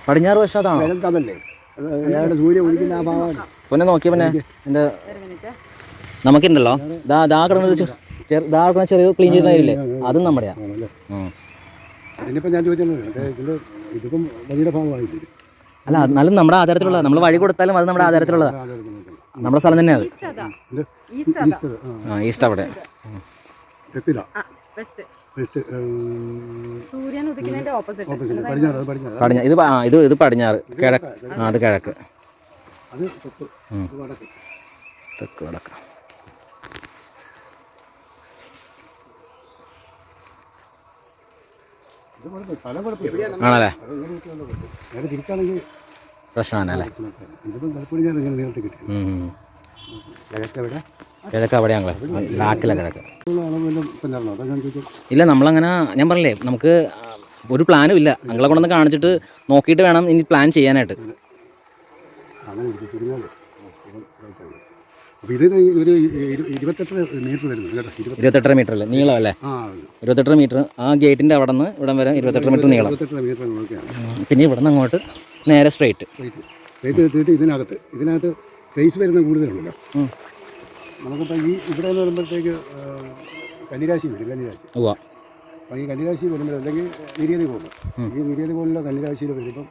പടിഞ്ഞാറ് വശത്താണോ? സൂര്യ ഉദിക്കുന്ന ആ ഭാഗമാണ്. പിന്നെ നോക്കിയ പിന്നെ എൻ്റെ നമുക്കുണ്ടല്ലോ ദാ കിടന്ന ചെറിയ ക്ലീൻ ചെയ്യുന്ന കാര്യമില്ലേ, അതും നമ്മുടെയാ. അല്ല എന്നാലും നമ്മുടെ ആധാരത്തിലുള്ളതാണ്. നമ്മൾ വഴി കൊടുത്താലും അത് നമ്മുടെ ആധാരത്തിലുള്ളതാണ്. നമ്മുടെ സ്ഥലം തന്നെയാണ് അത്. ഈസ്റ്റ് അവിടെ ഇത് പടിഞ്ഞാറ്, കിഴക്ക്. അത് കിഴക്ക്, തെക്ക് വടക്ക്. ആണല്ലേ, പ്രശ്നമാണല്ലേ. കിഴക്ക് അവിടെ ഞങ്ങൾ ലാക്കില കിഴക്ക്. ഇല്ല നമ്മളങ്ങനെ, ഞാൻ പറഞ്ഞില്ലേ നമുക്ക് ഒരു പ്ലാനും ഇല്ല. ഞങ്ങളെ കൊണ്ടൊന്ന് കാണിച്ചിട്ട് നോക്കിയിട്ട് വേണം ഇനി പ്ലാൻ ചെയ്യാനായിട്ട്. ഇത് ഒരു 28 മീറ്റർ അല്ലേ നീളം അല്ലേ? 28 മീറ്റർ. ആ ഗേറ്റിൻ്റെ അവിടെ നിന്ന് ഇവിടം വരെ 28 മീറ്റർ നീളം. പിന്നെ ഇവിടെ നിന്ന് അങ്ങോട്ട് നേരെ സ്ട്രെയിറ്റ്. ഇതിനകത്ത് ഫേസ് വരുന്ന കൂടുതലുണ്ടല്ലോ. നമുക്കിപ്പോൾ ഇവിടെ നിന്ന് വരുമ്പോഴത്തേക്ക് കന്നിരാശി വരും. അപ്പോൾ ഈ കന്നിരാശി വരുമ്പോൾ അല്ലെങ്കിൽ നിര്യാതി കോളിൽ, ഈ നിര്യാതി കോളിലുള്ള കന്നിരാശിയിൽ വരുമ്പം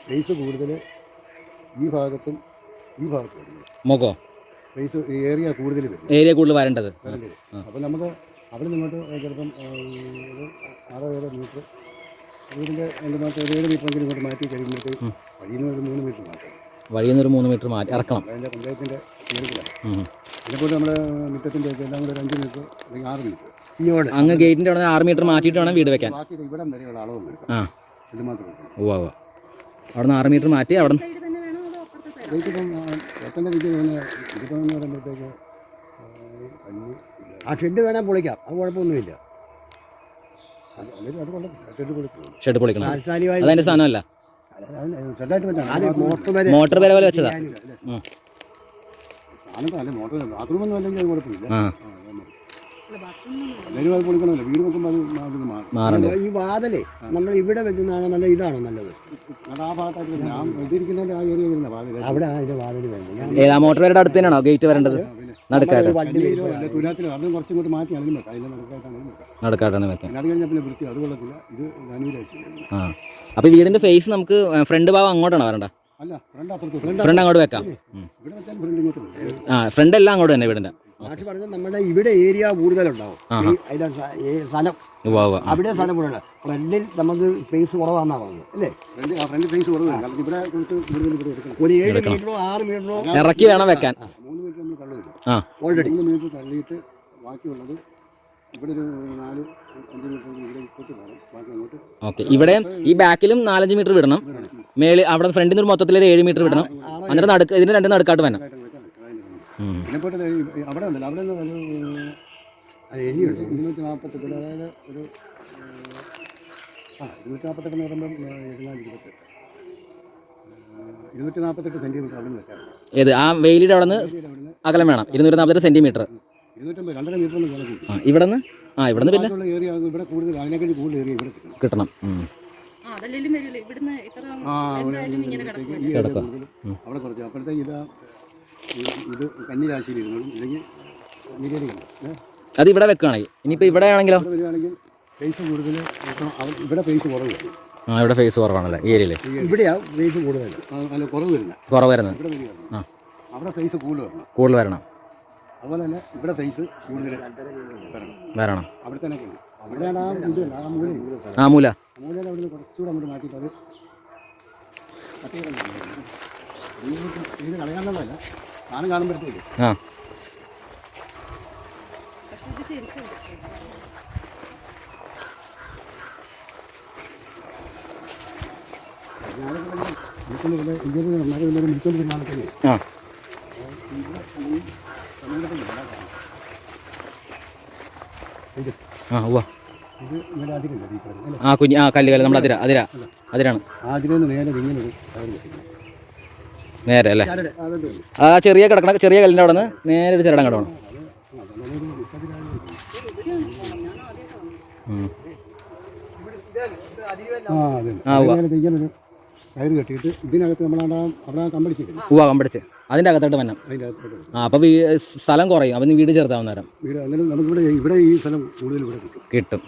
ഫേസ് കൂടുതൽ ഈ ഭാഗത്തും ഈ ഭാഗത്തും വരുന്നത്. മുഖോ ഫേസ് ഏരിയ കൂടുതൽ വരും. ഏരിയ കൂടുതൽ വരേണ്ടത്. അപ്പോൾ നമുക്ക് അവിടെ നിന്നിട്ട് ചിലപ്പം 6-7 മീറ്റർ വീടിൻ്റെ എന്തുമാത്രം 7 മീറ്ററെങ്കിലും ഇങ്ങോട്ട് മാറ്റി കഴിയുമ്പോഴത്തേക്ക് വഴിയിൽ നിന്ന് ഒരു 3 മീറ്റർ മാറ്റം. വഴിയിൽ നിന്ന് ഒരു 3 മീറ്റർ മാറ്റി ഇറക്കണം. അതിൻ്റെ പഞ്ചായത്തിൻ്റെ തീർക്കിലാണ്. ഇതിനെപ്പോലെ നമ്മുടെ മുറ്റത്തിൻ്റെ ഒക്കെ എല്ലാം കൂടെ ഒരു 5 മീറ്റർ അല്ലെങ്കിൽ 6 മീറ്റർ ഇങ്ങോട്ട് അങ്ങ് ഗേറ്റിൻ്റെ അവിടെ 6 മീറ്റർ മാറ്റിയിട്ട് വേണം വീട് വെക്കാൻ. ബാക്കി ഇവിടം വരെയുള്ള അളവ് വരും. ഇത് മാത്രം അവിടെ നിന്ന് 6 മീറ്റർ മാറ്റി അവിടെ ഇതിപ്പം ഏറ്റവും വിദ്യ ഇതിപ്പം എന്ന് പറയുമ്പോഴത്തേക്ക് ആ ഷെഡ് വേണേൽ പൊളിക്കാം, അത് കുഴപ്പമൊന്നുമില്ല. ഷെഡ് പൊളിക്കണം, അതതിൻ്റെ സാധനമല്ല. മോട്ടർ വരെ പോലെ വെച്ചതാ. ബാത്റൂമൊന്നും അല്ലെങ്കിൽ അത് കുഴപ്പമില്ല. എല്ലാവരും അത് പൊളിക്കണമല്ലോ, വീട് വെക്കുമ്പോൾ അത് മാറണം. ഈ വാതിലേ നമ്മൾ ഇവിടെ വെക്കുന്നതാണോ നല്ല, ഇതാണോ നല്ലത്? അത് ആ ഭാഗത്തായിട്ട് ഞാൻ ഇതിരിക്കുന്നതിൻ്റെ ആ ഏരിയ വരുന്ന വാതിൽ, അവിടെ അതിൻ്റെ വാതിൽ വേണം. ഏതാ മോട്ടർ വരെ അടുത്ത് തന്നെയാണോ ഗേറ്റ് വരേണ്ടത്? നടുക്കായിട്ട് തുലാത്തിലോ അതും കുറച്ചും കൂടി മാറ്റി അതിലും വെക്കാം. അതിൻ്റെ നടുക്കായിട്ടാണ് വെക്കാം. അത് കഴിഞ്ഞാൽ പിന്നെ വൃത്തി അത് കൊള്ളത്തില്ല. ഇത് ധനുരാശി. അപ്പോൾ വീടിൻ്റെ ഫേസ് നമുക്ക് ഫ്രണ്ട് ഭാഗം അങ്ങോട്ടാണ് വരണ്ട? അല്ല, ഫ്രണ്ട് അങ്ങോട്ട് വെക്കാം. ഫ്രണ്ട് എല്ലാം അങ്ങോട്ട് തന്നെ വീടിൻ്റെ. മാഷ് പറഞ്ഞാൽ നമ്മുടെ ഇവിടെ ഏരിയ കൂടുതലുണ്ടാവും. സ്ഥലം അവിടെ സ്ഥലം കൂടുതലാണ്. ഫ്രണ്ടിൽ നമുക്ക് സ്പേസ് കുറവാണെന്നാണ് പറഞ്ഞത് അല്ലേ? ഫ്രണ്ട് സ്പേസ് കുറവാണ്. ഒരു 7 മീറ്ററോ 6 മീറ്ററോ ഇറക്കി വേണം വെക്കാൻ. 3 മീറ്റർ നമ്മൾ തള്ളില്ല. ഓൾറെഡി 3 മീറ്റർ തള്ളിയിട്ട് ബാക്കിയുള്ളത് ഇവിടെ ഒരു 4-5 മീറ്റർ ഇവിടെ ഇപ്പോട്ട് വേണം. ബാക്കി അങ്ങോട്ട് ഓക്കെ. ഇവിടെ ഈ ബാക്കിലും 4-5 മീറ്റർ വിടണം. മേളിൽ അവിടെ ഫ്രണ്ടിൽ നിന്ന് മൊത്തത്തിൽ 7 മീറ്റർ വിടണം. അന്നേരം നടുക്ക് ഇതിന് 2 നടുക്കാട്ട് വേണം. ഇതിനെപ്പോട്ട് അവിടെ ഉണ്ടല്ലോ, അവിടെ നിന്ന് ഒരു എഴുതിയുണ്ട് 248. അതായത് ഒരു 248 എന്ന് പറയുമ്പം 248 സെൻറ്റിമീറ്റർ അവിടെ നിന്ന് വെക്കാം. ഏത് ആ വെയിലിൻ്റെ അവിടെ നിന്ന് അകലം വേണം 248 സെൻറ്റിമീറ്റർ. 250 2.5 മീറ്റർ ഇവിടെ നിന്ന് ഇവിടെ നിന്ന് പിന്നെ ഏരിയ ഇവിടെ കൂടുതൽ, അതിനേക്കാൾ കൂടുതൽ ഏരിയ ഇവിടെ കിട്ടണം. അവിടെ കുറച്ച് അപ്പോഴത്തേക്ക് ഇത് കന്നിരാശിയിലിരുന്നു. ഇല്ലെങ്കിൽ അത് ഇവിടെ വെക്കുകയാണെങ്കിൽ ഇനിയിപ്പോൾ ഇവിടെ ആണെങ്കിലോ വരുവാണെങ്കിൽ ഫേസ് കൂടുതൽ, ഇവിടെ ഫേസ് കുറവ്. ഇവിടെ ഫേസ് കുറവാണല്ലേ ഈ ഏരിയയിൽ? ഇവിടെയാ ഫേസ് കൂടുതൽ, അല്ല കുറവ് വരുന്നത്. അവിടെ ഫേസ് കൂടുതൽ വരണം. അതുപോലെ തന്നെ ഇവിടെ ഫേസ് കൂടുതൽ വരണം. അവിടെ തന്നെ അവിടെയാണ് ആ മൂല അവിടെ നിന്ന് കുറച്ചുകൂടെ അങ്ങോട്ട് മാറ്റിയിട്ട് അത് ഇത് കളയാനുള്ളതല്ല, സാധനം കാണുമ്പോഴത്തേക്ക് കല്ല് നമ്മൾ അതിരാണ് നേരെ അല്ലേ? ആ ചെറിയ കിടക്കണ ചെറിയ കല്ലിൻ്റെ അവിടെ നിന്ന് നേരെ ഒരു ചിരടം കിടക്കണം. അതെ അതിനകത്ത് ഇങ്ങനൊരു കയറ് കെട്ടിയിട്ട് ഇതിനകത്ത് അവിടെ കമ്പടിച്ചിട്ടില്ല കമ്പടിച്ച് അതിൻ്റെ അകത്തോട്ട് വന്നം. അതിൻ്റെ അകത്തോട്ട് അപ്പോൾ സ്ഥലം കുറയും, അപ്പം വീട് ചേർത്താവുന്ന നേരം വീട് അങ്ങനെ ഇവിടെ ഈ സ്ഥലം കൂടുതൽ ഇവിടെ കിട്ടും.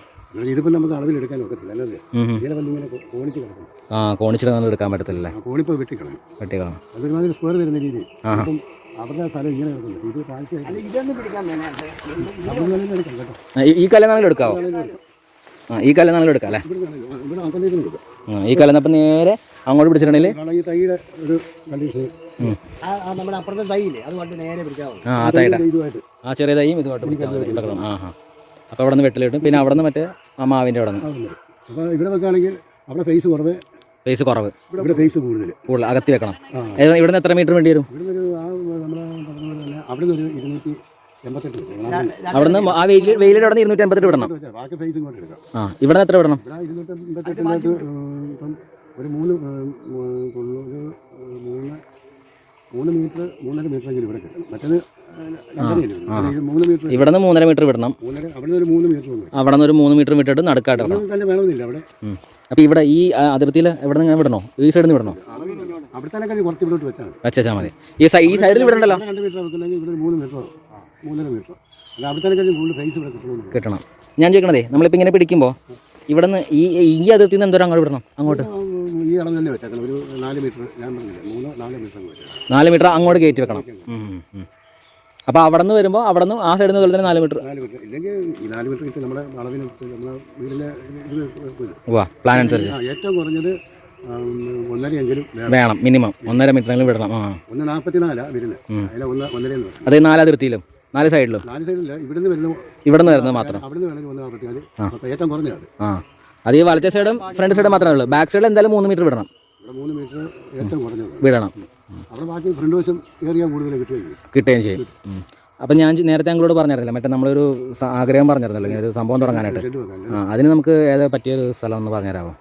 ഇതിപ്പോൾ നമുക്ക് അളവിലെടുക്കാൻ ഒക്കത്തില്ല അല്ലേ? ഇങ്ങനെ വന്ന് ഇങ്ങനെ കോണിച്ച് കിടക്കും. കോണിച്ചിട്ട് എടുക്കാൻ പറ്റത്തില്ല, കോണിപ്പോൾ വെട്ടിക്കളാം അതൊരുമാതിരി സ്ക്വയർ വരുന്ന രീതി. അപ്പം അവരുടെ സ്ഥലം ഇങ്ങനെ കിടക്കുന്നുണ്ട്. ഇത് എടുക്കാം കേട്ടോ. ഈ കല്ലെന്നാണെങ്കിലും എടുക്കാവോ? ഈ കല്ലെന്നാണെങ്കിലും എടുക്കാം അല്ലേ? ഇവിടെ അകത്തേക്കും എടുക്കാം. ഈ കല്ലെന്നപ്പം നേരെ അങ്ങോട്ട് പിടിച്ചിട്ടുണ്ടെങ്കിൽ ഈ തൈയുടെ ഒരു കണ്ടീഷൻ നമ്മുടെ അപ്പുറത്തെ തൈയില്ലേ അതുകൊണ്ട് നേരെ പിടിക്കാവും. ഇതുമായിട്ട് ചെറിയ തൈയും ഇതുമായിട്ട് പിടിച്ചാൽ മതി. അപ്പോൾ അവിടെ നിന്ന് വെട്ടിലിട്ടും പിന്നെ അവിടെ നിന്ന് മറ്റേ ആ മാവിൻ്റെ അവിടെ നിന്ന്. അപ്പോൾ ഇവിടെ വെക്കുകയാണെങ്കിൽ അവിടെ ഫേസ് കുറവ്, ഇവിടെ ഫേസ് കൂടുതൽ അകത്തി വെക്കണം. ഇവിടെ നിന്ന് എത്ര മീറ്റർ വേണ്ടി വരും? ഇവിടെ ഒരു അവിടെ നിന്ന് ഒരു 288 അവിടെ നിന്ന് ആ വെയിലിൻ്റെ അവിടെ നിന്ന് 288 വിടണം. ബാക്കി ഫേസ് ഇങ്ങോട്ട് എടുക്കാം. ഇവിടെ നിന്ന് എത്ര വിടണം? ഇവിടെ 288 ഇപ്പം ഒരു 3 മീറ്റർ 3.5 മീറ്ററെങ്കിലും ഇവിടെ കിട്ടും. മറ്റേത് 3 മീറ്റർ. ഇവിടെ നിന്ന് 3.5 മീറ്റർ വിടണം. അവിടെ ഒരു 3 മീറ്റർ അവിടെ നിന്ന് ഒരു 3 മീറ്റർ വിട്ടിട്ട് നടുക്കാട്ട് ഇടണം. വേണമെന്നില്ല അവിടെ. അപ്പോൾ ഇവിടെ ഈ അതിർത്തിയിൽ എവിടെ നിന്ന് വിടണോ? ഈ സൈഡിൽ നിന്ന് വിടണോ? അവിടെ തന്നെ കുറച്ച് ഇവിടോട്ട് വെച്ചാൽ മതി. ഈ സൈഡിൽ വിടണ്ടല്ലോ. 2 മീറ്റർ വെക്കുന്നെങ്കിൽ ഇവിടെ 3 മീറ്ററോ 3.5 മീറ്ററോ അല്ല അവിടെ തന്നെ കൂടുതൽ ഫേസ് ഇവിടെ കിട്ടണം. ഞാൻ ചോദിക്കണതേ, നമ്മളിപ്പോൾ ഇങ്ങനെ പിടിക്കുമ്പോൾ ഇവിടെ നിന്ന് ഈ അതിർത്തിയിൽ നിന്ന് എന്തോരം അങ്ങോട്ട് വിടണം? അങ്ങോട്ട് ഈ അളവ് തന്നെ വെച്ചേക്കണം. ഒരു 4 മീറ്റർ. ഞാൻ പറഞ്ഞില്ല 4 മീറ്റർ 4 മീറ്റർ അങ്ങോട്ട് കയറ്റി വെക്കണം. അപ്പോൾ അവിടെ നിന്ന് വരുമ്പോൾ അവിടെ നിന്ന് ആ സൈഡിൽ നിന്ന് പോലെ തന്നെ 4 മീറ്റർ ഇല്ലെങ്കിൽ ഈ 4 മീറ്റർ കിട്ടി നമ്മുടെ അളവിന് നമ്മുടെ വീടിൻ്റെ പ്ലാൻ അനുസരിച്ച് ഏറ്റവും കുറഞ്ഞത് 1.5 വേണം. മിനിമം 1.5 മീറ്ററെങ്കിലും വിടണം. 1.44 വരുന്നത്. അതിൽ 1.5 അത് 4 അതിർത്തിയിലും 4 സൈഡിലും. 4 സൈഡില്ല, ഇവിടുന്ന് വരുന്നത് മാത്രം. അവിടുന്ന് വേണമെങ്കിൽ 1.44 ഏറ്റവും കുറഞ്ഞത്. അത് ഈ വലത്തെ സൈഡും ഫ്രണ്ട് സൈഡും മാത്രമേ ഉള്ളൂ. ബാക്ക് സൈഡിൽ എന്തായാലും 3 മീറ്റർ വിടണം. ഇവിടെ 3 മീറ്റർ ഏറ്റവും കുറഞ്ഞത് വിടണം. അവിടെ ബാക്കി ഫ്രണ്ട് വശം ഏറിയ കൂടുതൽ കിട്ടുകയും ചെയ്യും. അപ്പം ഞാൻ നേരത്തെ ഞങ്ങളോട് പറഞ്ഞിരുന്നില്ല, മറ്റേ നമ്മളൊരു ആഗ്രഹം പറഞ്ഞിരുന്നല്ലോ ഇങ്ങനെ ഒരു സംഭവം തുടങ്ങാനായിട്ട്. അതിന് നമുക്ക് ഏതാ പറ്റിയൊരു സ്ഥലം ഒന്ന് പറഞ്ഞുതരാമോ?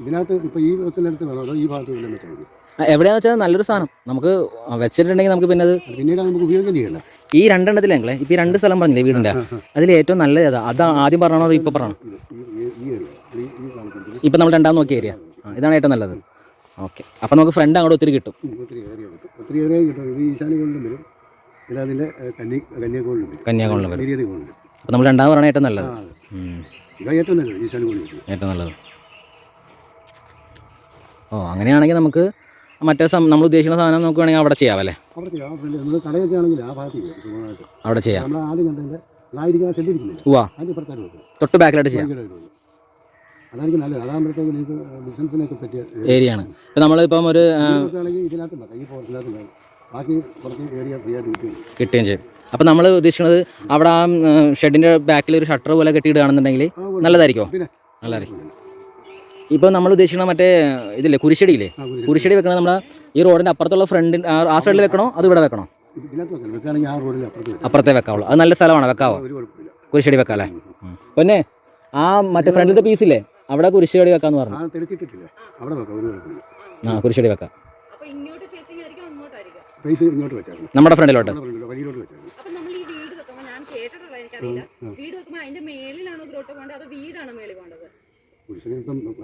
ഇതിനകത്ത് ഇപ്പോൾ ഈ വെക്കുന്നിടത്ത് വേണോ അതോ ഈ ഭാഗത്ത് എവിടെയാണെന്ന് വെച്ചാൽ നല്ലൊരു സാധനം നമുക്ക് വെച്ചിട്ടുണ്ടെങ്കിൽ നമുക്ക് പിന്നെ അത് പിന്നീട് നമുക്ക് ഉപയോഗിക്കാൻ ചെയ്യണ്ട. ഈ 2 എണ്ണത്തിലെങ്കിലേ ഇപ്പോൾ ഈ 2 സ്ഥലം പറഞ്ഞില്ലേ വീടിൻ്റെ, അതിൽ ഏറ്റവും നല്ലത് ഏതാ? അത് ആദ്യം പറഞ്ഞോ ഇപ്പോൾ പറയണം? ഇപ്പം നമ്മൾ രണ്ടാമത് നോക്കിയ ഏരിയ ഇതാണ് ഏറ്റവും നല്ലത്. ഓക്കെ, അപ്പം നമുക്ക് ഫ്രണ്ട് അങ്ങോട്ട് ഒത്തിരി കിട്ടും. ഒത്തിരി ഏരിയ കിട്ടും. ഇത് ഈശാന്യകോണിലും വരും, പിന്നെ അതിൻ്റെ കന്യാകോണിലും വരും. അപ്പോൾ നമ്മൾ രണ്ടാമത് പറയണത് ഏറ്റവും നല്ലത്. ഇതാണ് ഏറ്റവും നല്ലത്. ഈശാന്യകോണിൽ ഏറ്റവും നല്ലത്. അങ്ങനെയാണെങ്കിൽ നമുക്ക് മറ്റേ നമ്മൾ ഉദ്ദേശിക്കുന്ന സാധനം നമുക്ക് വേണമെങ്കിൽ അവിടെ ചെയ്യാമല്ലേ? അവിടെ ചെയ്യാം. നമ്മൾ കടയൊക്കെ ആണെങ്കിൽ ആ ഭാഗത്ത് അവിടെ ചെയ്യാം. നമ്മൾ ആദ്യം കണ്ടതിൻ്റെ ഷെഡിരിക്കുന്നില്ല, അതിൻ്റെ പുറത്തായിട്ട് വെക്കും. തൊട്ട് ബാക്കിലായിട്ട് ചെയ്യാം. അതായിരിക്കും നല്ലത്. അതാകുമ്പോഴത്തേക്ക് നിങ്ങൾക്ക് ബിസിനസ്സിനൊക്കെ പറ്റിയ ഏരിയയാണ്. ഇപ്പം നമ്മളിപ്പം ഒരു ഇതിനകത്ത് ഈ ഫോറസ്റ്റിനകത്ത് ബാക്കി കുറച്ച് ഏരിയ ഫ്രീ ആയിട്ട് കിട്ടുകയും ചെയ്യും. അപ്പം നമ്മൾ ഉദ്ദേശിക്കുന്നത് അവിടെ ആ ഷെഡിൻ്റെ ബാക്കിൽ ഒരു ഷട്ടർ പോലെ കെട്ടിയിടുകയാണെന്നുണ്ടെങ്കിൽ നല്ലതായിരിക്കുമോ? നല്ലതായിരിക്കും. ഇപ്പോൾ നമ്മൾ ഉദ്ദേശിക്കുന്നത് മറ്റേ ഇതില്ലേ കുരിശടിയില്ലേ, കുരിശടി വെക്കണത് നമ്മുടെ ഈ റോഡിൻ്റെ അപ്പുറത്തുള്ള ഫ്രണ്ടിൽ ആ സൈഡിൽ വെക്കണോ അത് ഇവിടെ വെക്കണോ? അപ്പുറത്തേ വെക്കാവുള്ളൂ. അത് നല്ല സ്ഥലമാണ്, വെക്കാവോ? കുരിശടി വെക്കാം അല്ലേ? പിന്നെ ആ മറ്റേ ഫ്രണ്ടിലത്തെ പീസില്ലേ അവിടെ കുരിശടി വെക്കാന്ന് പറഞ്ഞു. കുരിശടി വെക്കാം നമ്മുടെ ഫ്രണ്ടിലോട്ട്.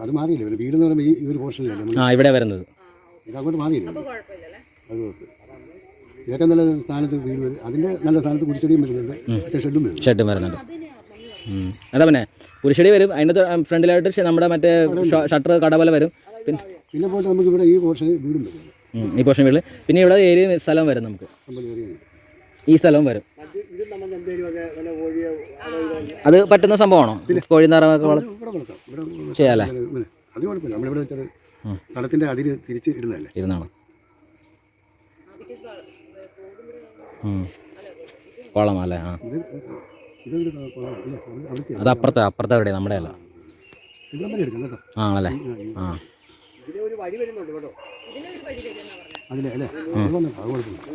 അത് മാറിയില്ല, വീട് എന്ന് പറയുമ്പോൾ ഈ ഒരു പോർഷനിലല്ലേ ഇവിടെ വരുന്നത്. ഇതങ്ങോട്ട് മാറിയില്ല, അത് ഇതൊക്കെ നല്ല സ്ഥാനത്ത് വീട് വരും. അതിൻ്റെ നല്ല സ്ഥാനത്ത് കുരിശടിയും വരുന്നുണ്ട്, ഷെഡും വരുന്നുണ്ട്. അതാ പിന്നെ കുരിശടി വരും, അതിൻ്റെ ഫ്രണ്ടിലായിട്ട് നമ്മുടെ മറ്റേ ഷട്ടർ കട പോലെ വരും. പിന്നെ പോയിട്ട് നമുക്ക് ഇവിടെ ഈ പോർഷൻ വീടും വരും. ഈ പോർഷൻ വീട്ടിൽ പിന്നെ ഇവിടെ ഏരിയ സ്ഥലം വരും, നമുക്ക് ഈ സ്ഥലവും വരും. അത് പറ്റുന്ന സംഭവമാണോ? കോഴി താറാവൊക്കെ ചെയ്യാല്ലേ? അത് കുഴപ്പമില്ല. നമ്മളിവിടെ വെച്ചത് സ്ഥലത്തിൻ്റെ അതിര് തിരിച്ച് ഇടുന്നതല്ലേ, ഇരുന്നാണ് കോളം അല്ലേ? അത് അപ്പുറത്തെ എവിടെ? നമ്മുടെ അല്ല ആണല്ലേ?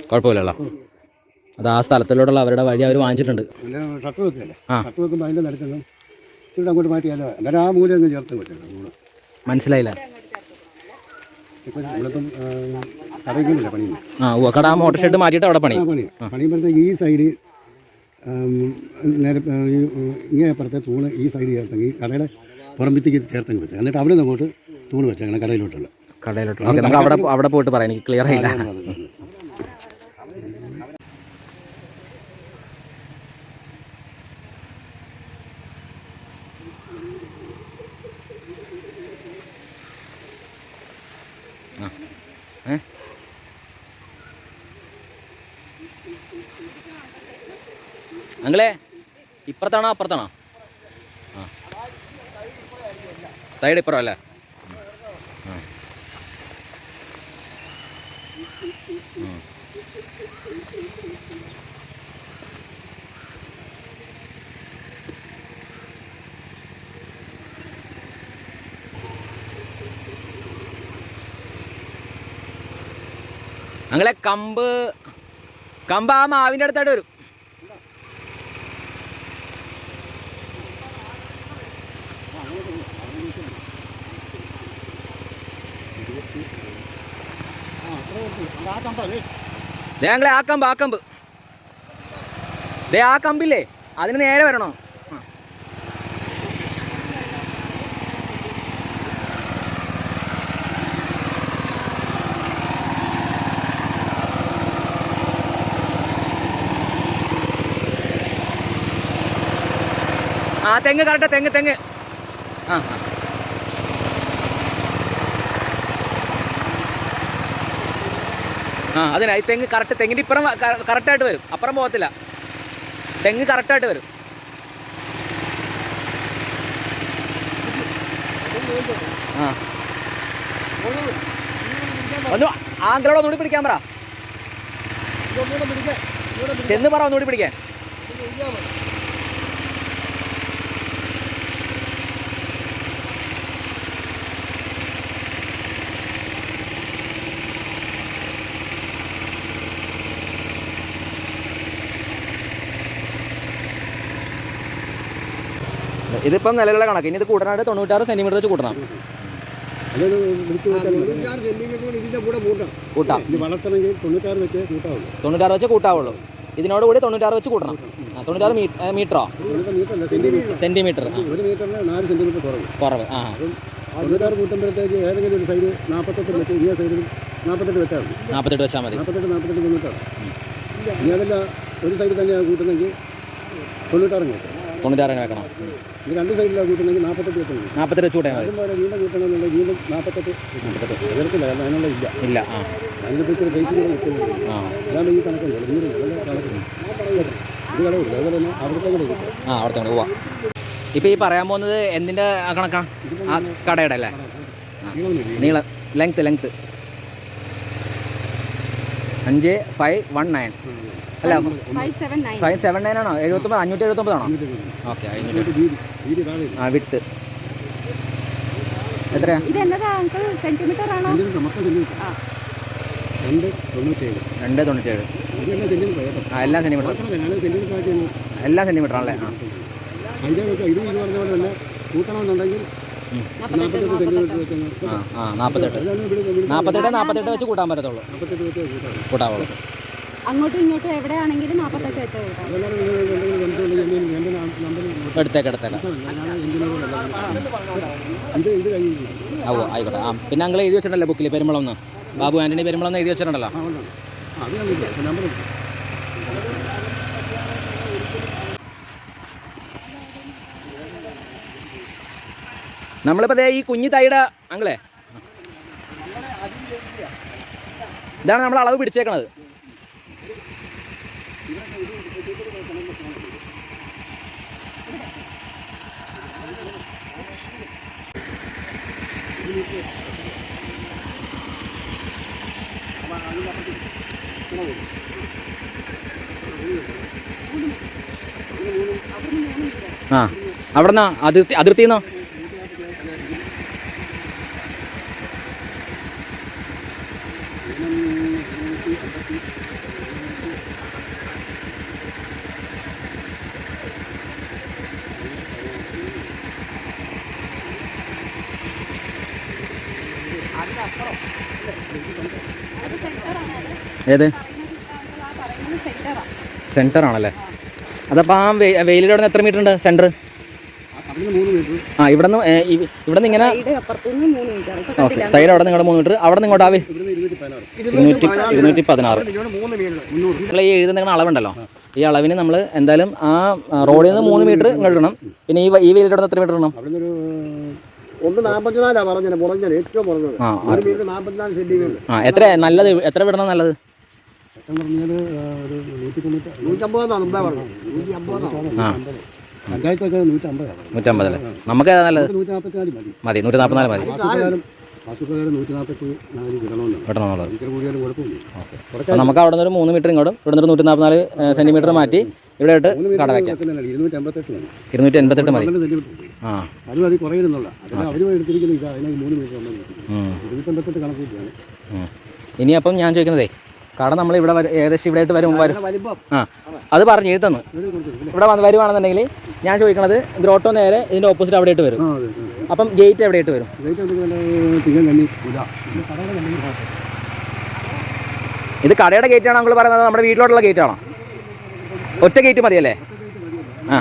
കുഴപ്പമില്ലല്ലോ. അത് ആ സ്ഥലത്തിലോട്ടുള്ള അവരുടെ വഴി അവർ വാങ്ങിച്ചിട്ടുണ്ട്. ഷട്ടർ വെക്കല്ലേ, ഷട്ടർ വെക്കുമ്പോൾ അതിൻ്റെ നടുക്കെല്ലാം ഇവിടെ അങ്ങോട്ട് മാറ്റിയാലോ, അന്നേരം ആ മൂലം അങ്ങ് ചേർത്ത് വെച്ചേക്കാം. മനസ്സിലായില്ല? ഇപ്പം നമ്മളിപ്പം കടയ്ക്കുന്നില്ല പണിയുന്നു. കട മോട്ടോർ ഷെഡ് മാറ്റിയിട്ട് അവിടെ പണിയുമ്പോഴത്തേക്ക് ഈ സൈഡ് നേരെ ഇങ്ങനെ അപ്പുറത്തെ തൂണ് ഈ സൈഡ് ചേർത്തെങ്കിൽ കടയുടെ പുറമ്പിത്തേക്ക് ചേർത്തങ്ങ് വെച്ചത്. എന്നിട്ട് അവിടെ നിന്ന് അങ്ങോട്ട് തൂണ് വെച്ചേക്കണം കടയിലോട്ടുള്ള. ഓക്കെ, നമുക്ക് അവിടെ പോയിട്ട് പറയാം, എനിക്ക് ക്ലിയർ ആയില്ല. അങ്ങളെ ഇപ്പുറത്താണോ അപ്പുറത്താണോ? ആ, സൈഡ് ഇപ്പുറം അല്ലേ? അങ്ങളെ കമ്പ് ആ മാവിൻ്റെ അടുത്തായിട്ട് വരും. ദേ അങ്ങളെ ആ കമ്പ് ദേ ആ കമ്പില്ലേ, അതിന് നേരെ വരണോ? ആ തെങ്ങ് കറക്റ്റ്, തെങ്ങ് ആ ആ അതിനായി തെങ്ങ് കറക്റ്റ്, തെങ്ങിൻ്റെ ഇപ്പുറം കറക്റ്റായിട്ട് വരും, അപ്പുറം പോകത്തില്ല. തെങ്ങ് കറക്റ്റായിട്ട് വരും. ആ ഒന്ന് ആ അങ്കിളോട് ഒന്നുകൂടി പിടിക്കാൻ പറ, ചെന്ന് പറ ഒന്നുകൂടി പിടിക്കാൻ. ഇതിപ്പം നിലവിലെ കണക്ക്, ഇനി ഇത് കൂട്ടനായിട്ട് 96 സെൻറ്റിമീറ്റർ വെച്ച് കൂട്ടണം. കൂട്ടാം, 96 വെച്ച് കൂട്ടാവുള്ളൂ. ഇതിനോട് കൂടി 96 വെച്ച് കൂട്ടണം. 96 മീറ്ററോ സെൻറ്റിമീറ്റർ കുറവ്. ആ 96 കൂട്ടുമ്പോഴത്തേക്ക് ഏതെങ്കിലും ഒരു സൈഡ് 48 വെച്ച് ഇങ്ങനെ സൈഡിൽ 48 വെച്ചാൽ മതി. 48 വെച്ചാൽ മതി. 48 90. ഇനി അതല്ല ഒരു സൈഡിൽ തന്നെയാണ് കൂട്ടുന്നെങ്കിൽ 96 വെക്കണം. 96 വെക്കണം. ഇത് രണ്ട് സൈഡിലാണ് കൂട്ടുന്നെങ്കിൽ 48 വെക്കണം. 48 വെച്ച് കൂട്ടാൽ മതി. അതുപോലെ വീണ്ടും കൂട്ടണമെന്നുണ്ടെങ്കിൽ വീണ്ടും 48 എതിർക്കില്ല, കാരണം അതിനുള്ള ഇല്ല. ആ അതിൻ്റെ ഇച്ചിരി തേച്ചിട്ട് നിൽക്കുന്നില്ല. അതാണ് ഈ കണക്കുണ്ട്. വീട് നല്ല കണക്കുണ്ട്. ഇത് കടവില്ല, അതുപോലെ തന്നെ അവിടുത്തെ കൂടെ കിട്ടും. ആ അവിടുത്തെ കൂടെ പോവാം. ഇപ്പോൾ ഈ പറയാൻ പോകുന്നത് എന്തിൻ്റെ കണക്കാണ്? ആ കടയുടെ അല്ലേ? നീളം ലെങ്ത്ത് 5519 അല്ല 579 ആണോ? 579 ആണോ? ഓക്കെ, ആ വിട്ട് എത്രയാ? സെന്റിമീറ്റർ ആണോ? 297. ആ എല്ലാം സെൻറ്റിമീറ്റർ, എല്ലാം സെൻറ്റിമീറ്റർ ആണല്ലേ? ആ ഇത് പറഞ്ഞ പോലെ തന്നെ കൂട്ടണമെന്നുണ്ടെങ്കിൽ 48 സെൻറ്റിമീറ്റർ വെച്ചാൽ ആ 48 വെച്ച് കൂട്ടാൻ പറ്റത്തുള്ളൂ. 48 വെച്ച് കൂട്ടാവുള്ളൂ. അങ്ങോട്ടും ഇങ്ങോട്ടും എവിടെയാണെങ്കിലും 48 വെച്ചാൽ കൂട്ടാം. എടുത്തേക്കാം. ഓ ആയിക്കോട്ടെ. ആ പിന്നെ അങ്ങൾ എഴുതി വെച്ചിട്ടുണ്ടല്ലോ ബുക്കിൽ, പെരുമ്പളം ബാബു ആൻ്റണി പെരുമ്പളം എഴുതി വെച്ചിട്ടുണ്ടല്ലോ. നമ്മളിപ്പോൾ ഈ കുഞ്ഞി തൈയുടെ അങ്ങളെ ഇതാണ് നമ്മൾ അളവ് പിടിച്ചേക്കണത്. ആ അവിടെ നിന്നാ അതിർത്തിന്നോ? ഏത് സെൻറ്റർ ആണല്ലേ? അതപ്പോൾ ആ വെയിലിൻ്റെ അവിടെ നിന്ന് എത്ര മീറ്റർ ഉണ്ട് സെൻറ്റർ? അവിടുന്ന് 3 മീറ്റർ. ഇവിടെ നിന്ന് ഇങ്ങനെ സൈഡ് അപ്പുറത്തുനിന്ന് 3 മീറ്റർ. ഇപ്പൊ കണ്ടില്ല. തൈര് അവിടെ നിങ്ങളുടെ 3 മീറ്റർ, അവിടെ നിന്ന് ഇങ്ങോട്ടാവേ ഇവിടുന്ന് 216. 216. ഇവിടെ 3 മീറ്റർ 300. നിങ്ങൾ ഈ എഴുതുന്ന അളവുണ്ടല്ലോ, ഈ അളവിന് നമ്മൾ എന്തായാലും ആ റോഡിൽ നിന്ന് 3 മീറ്റർ ഇങ്ങോട്ട് ഇടണം. പിന്നെ ഈ വെയിലിട്ട് എത്ര മീറ്റർ ഇടണം? അവിടുന്ന് ഒരു 1.44 പറഞ്ഞത് മുളഞ്ഞത് ഏറ്റവും മുളഞ്ഞത് 1 മീറ്റർ 44 സെന്റിമീറ്റർ. എത്ര നല്ലത്, എത്ര വിടണം നല്ലത്? ഏറ്റവും പറഞ്ഞാൽ ഒരു 190. 150 മുമ്പേ പറഞ്ഞത് 150. പഞ്ചായത്തൊക്കെ 150. 150 അല്ലേ? നമുക്ക് ഏതാ നല്ലത്? 144 മതി. 144 മതി. മാസപ്രകാരം 144 വിടണമെന്നാണ്. വിടണമെന്നുള്ളത്. ഇത്ര കൂടിയാലും കുഴപ്പമില്ല. അപ്പോൾ നമുക്ക് അവിടെ നിന്ന് ഒരു 3 മീറ്റർ ഇങ്ങോട്ടും ഇവിടെ നിന്ന് 144 സെന്റിമീറ്റർ മാറ്റി ഇവിടെ ഇട്ട് കട വയ്ക്കാം. 288 മതി. 288 മതി. ആ അത് മതി കുറയുന്നുള്ള അതിന് അവർ എടുത്തിരിക്കുന്ന ഇതാ. അതിന് 3 മീറ്റർ 288 കണക്ക് കൂട്ടിയാണ്. ഇനി അപ്പം ഞാൻ ചോദിക്കുന്നതേ, കട നമ്മൾ ഇവിടെ ഏകദേശം ഇവിടെ ആയിട്ട് വരും. ആ അത് പറഞ്ഞു എഴുതന്നു. ഇവിടെ വരുവാണെന്നുണ്ടെങ്കിൽ ഞാൻ ചോദിക്കണത് ഗ്രോട്ടോ നേരെ ഇതിൻ്റെ ഓപ്പോസിറ്റ് അവിടെ ആയിട്ട് വരും. അപ്പം ഗേറ്റ് എവിടെ ആയിട്ട് വരും? ഇത് കടയുടെ ഗേറ്റ് ആണോ നിങ്ങൾ പറയുന്നത്? നമ്മുടെ വീട്ടിലോട്ടുള്ള ഗേറ്റ് ആണോ? ഒറ്റ ഗേറ്റ് മതിയല്ലേ? ആ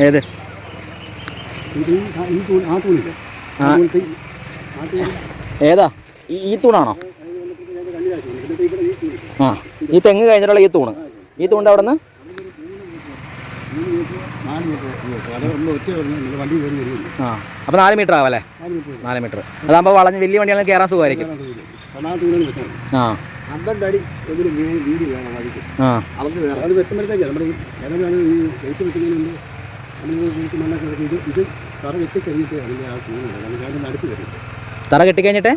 ഏത്? ഏതാ? ഈ തൂണാണോ? ആ ഈ തെങ്ങ് കഴിഞ്ഞിട്ടുള്ള ഈ തൂണ്. ഈ തൂണിൻ്റെ അവിടെ നിന്ന് ആ അപ്പോൾ 4 മീറ്റർ ആവല്ലേ? 4 മീറ്റർ. അതാകുമ്പോൾ വളഞ്ഞ് വലിയ വണ്ടികൾ കയറാൻ സുഖമായിരിക്കും. ആ 12 അടി എങ്കിലും വീതി വേണം വഴിക്ക്. അത് വെട്ടുമ്പോഴത്തേക്ക് നമ്മുടെ ഈ വെയിറ്റ് വെക്കുന്നതിന് മുമ്പ് ഇത് തറ വെട്ടിക്കഴിഞ്ഞിട്ട് അതിൻ്റെ ആ തൂണില്ല. നമുക്ക് അതിൻ്റെ അടുത്ത് വരും. തറ കെട്ടിക്കഴിഞ്ഞിട്ട്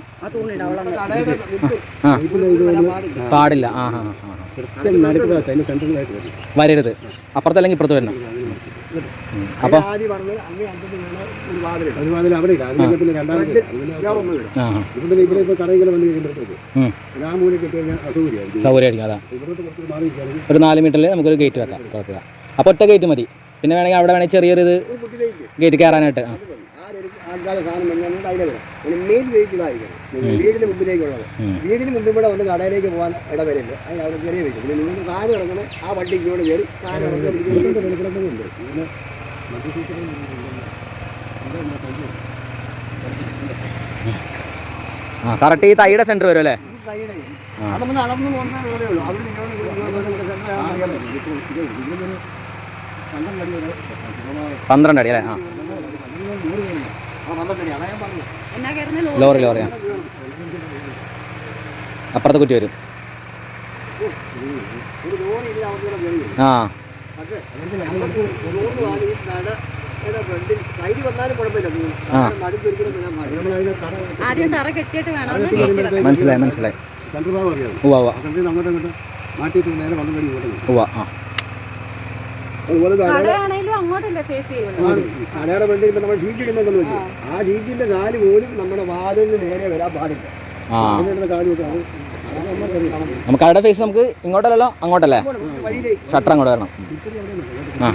പാടില്ല. ആ ഹാ ഹാ കൃത്യം നടുക്ക് അതിൻ്റെ സെൻട്രലായിട്ട് വരും. വരരുത്. അപ്പുറത്തല്ലെങ്കിൽ ഇപ്പുറത്ത് വരണം. അപ്പോൾ ഒരു വാതിൽ അവിടെ ഇടാം. അതിന് പിന്നെ രണ്ടാമത് ഇവിടെ ഇപ്പോൾ കടയിൽ വന്ന് കഴിയുമ്പോഴത്തേക്ക് ആ മൂലം കെട്ടി കഴിഞ്ഞാൽ സൗകര്യമായിരിക്കും. അതാ ഒരു 4 മീറ്ററിൽ നമുക്കൊരു ഗേറ്റ് വെക്കാം. കുഴപ്പമില്ല. അപ്പോൾ ഒറ്റ ഗേറ്റ് മതി. പിന്നെ വേണമെങ്കിൽ അവിടെ വേണമെങ്കിൽ ചെറിയൊരു ഗേറ്റ് കയറാനായിട്ട്. മെയിൻ ഗേറ്റ് ഇതായിരിക്കണം. വീടിന് മുമ്പിലേക്കുള്ളത്. വീടിന് മുമ്പിൽ കൂടെ വന്ന് കടയിലേക്ക് പോകാൻ ഇടവരില്ല. അതിന് അവിടെ ചെറിയ വയ്ക്കും. പിന്നെ നിങ്ങൾക്ക് സാധനം ഇറങ്ങണേ ആ വണ്ടി ഇങ്ങോട്ട് കയറി സാധനം ആ കറക്റ്റ് ഈ തൈയുടെ സെൻറ്റർ വരും അല്ലേ? അത് നമ്മൾ നടന്നു പോകുന്നതേ ഉള്ളൂ. അവിടെ നിങ്ങൾ 12 അടി അല്ലേ? ആ എന്നാ കയറുന്ന ലോറിയാ അപ്പുറത്തെ കുറ്റി വരും. ആ പക്ഷേ സൈഡിൽ വന്നാലും കുഴപ്പമില്ല. ആദ്യം തറ കെട്ടിയിട്ട് വേണം. മനസ്സിലായി. സെൻട്രൽ ഭാഗം അറിയാം. അങ്ങോട്ടും ഇങ്ങോട്ടും മാറ്റിയിട്ട് നേരെ വന്നു കഴിഞ്ഞ് ഇങ്ങോട്ട് ആ കടയാണേലും അങ്ങോട്ടല്ലേ ഫേസ് ചെയ്യുള്ളൂ. കടയുടെ ഫ്രണ്ടിൽ ഇപ്പം നമ്മൾ ഷീറ്റ് ഇടുന്നുണ്ടെന്ന് വെച്ചു. ആ ഷീറ്റിന്റെ കാല് പോലും നമ്മുടെ വാതിലിന് നേരെ വരാൻ പാടില്ല. നമുക്ക് കടയുടെ ഫേസ് നമുക്ക് ഇങ്ങോട്ടല്ലല്ലോ അങ്ങോട്ടല്ലേ? ഷട്ടർ അങ്ങോട്ട് വരണം. ആ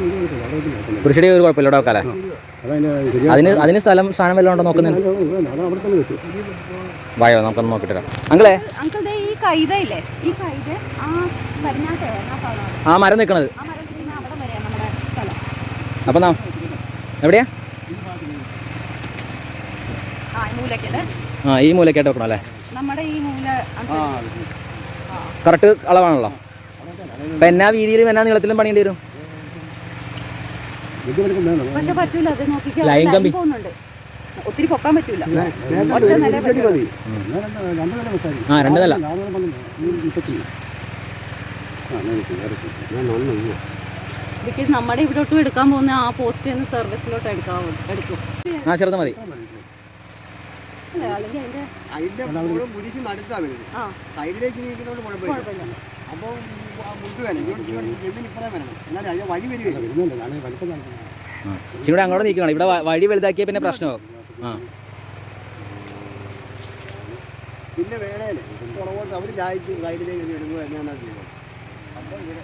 കുരിശടി ഒരു കുഴപ്പമില്ല. ഇവിടെ വെക്കാല്ലേ? അതിന് സ്ഥാനം വല്ലതും ഉണ്ടോ നോക്കുന്നതിന്? വായോ നമുക്കൊന്ന് നോക്കിട്ട് വരാം. അങ്കിളെ ഈ കൈതയില്ലേ, ഈ കൈത ആ മരം നിൽക്കണത്. അപ്പം എവിടെയാ? ആ ഈ മൂലക്കായിട്ട് വെക്കണം അല്ലേ? നമ്മുടെ ഈ മൂല കറക്റ്റ് അളവാണല്ലോ. അപ്പം എന്നാ വീതിയിലും എന്നാ നീളത്തിലും പണിയേണ്ടി വരും. പക്ഷെ പറ്റൂല. അത് നോക്കിക്കാൻ ലൈൻ കമ്പി ഒത്തിരി പൊക്കാൻ പറ്റൂല. ആ 2 നില. ബിക്കോസ് നമ്മുടെ ഇവിടോട്ടും എടുക്കാൻ പോകുന്ന ആ പോസ്റ്റ് സർവീസിലോട്ട് എടുക്കും. ആ ചെറുത് മതി. സൈഡിലേക്ക് നീക്കുന്നതുകൊണ്ട് കുഴപ്പമില്ല. അപ്പോൾ വഴി വരികയില്ല. ഇവിടെ അങ്ങോട്ട് നീക്കണം. ഇവിടെ വഴി വലുതാക്കിയ പിന്നെ പ്രശ്നമാകും. ആ പിന്നെ വേണേല് പുറകോട്ട് അവർ ചായക്ക് സൈഡിലേക്ക് ഇടുന്നത് എന്നാണ് ചെയ്യുന്നത്. അപ്പോൾ ഇവിടെ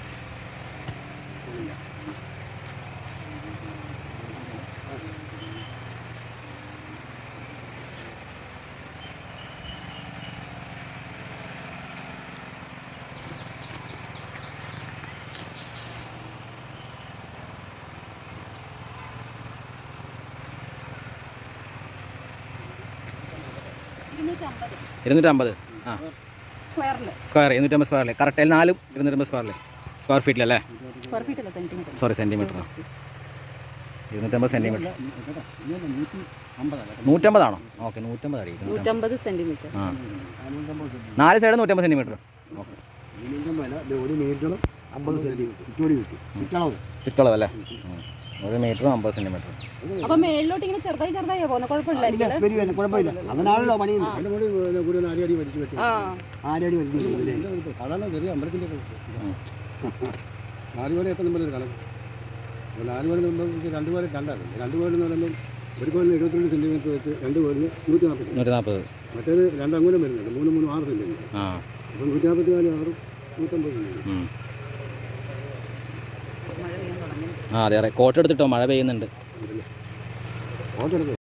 250 ആ സ്ക്വയറിൽ സ്ക്വയർ 250 സ്ക്വയറിൽ കറക്റ്റ് 4 250 സ്ക്വയറിൽ സ്ക്വയർ ഫീറ്റിലല്ലേ സ്ക്വയർ ഫീറ്റ് അല്ല സെന്റിമീറ്റർ. സോറി സെൻറ്റിമീറ്റർ 250 സെൻറ്റിമീറ്റർ 150 150 ആണോ? ഓക്കെ 150 അടി 150 സെന്റിമീറ്റർ. ആ 4 സൈഡ് 150 സെൻറ്റിമീറ്റർ. ഓക്കെ ഒരു മീറ്ററും 50 സെന്റിമീറ്റർ ചുറ്റോടി കിട്ടും. ചുറ്റളവ് ചുറ്റളവ് അല്ലേ? 1 മീറ്ററും 50 സെൻറ്റിമീറ്റർ. അപ്പൊ മേളിലോട്ട് ഇങ്ങനെ ചെറുതായി പോകുന്ന കുഴപ്പമില്ലായിരിക്കും അല്ലേ? കുഴപ്പമില്ല. അവനാണല്ലോ പണി അതിൻ്റെ കൂടി കൂടുതൽ ആരടി വലിച്ചു വെച്ചു ആ ആരടി വലിച്ചു. സാധാരണ ചെറിയ അമ്പലത്തിൻ്റെ 4 കോലം 8 നമ്പർ കണക്ക്. അപ്പോൾ 4 കോലം 2 കോലം 2 2 കോലം എന്ന് പറയുമ്പോൾ ഒരു കോലിന് 72 സെൻറ്റിമീറ്റർ വെച്ച് 2 കോലിന് 140. 140. മറ്റേത് 2 അങ്കുലം വരുന്നുണ്ട് 3 3 6 സെൻറ്റിമീറ്റർ. ആ അപ്പം 144 6 150 സെൻറ്റിമീറ്റർ. ആ അതെ കോട്ട് എടുത്തിട്ടോ മഴ പെയ്യുന്നുണ്ട്. ഫോട്ടോ എടുത്ത്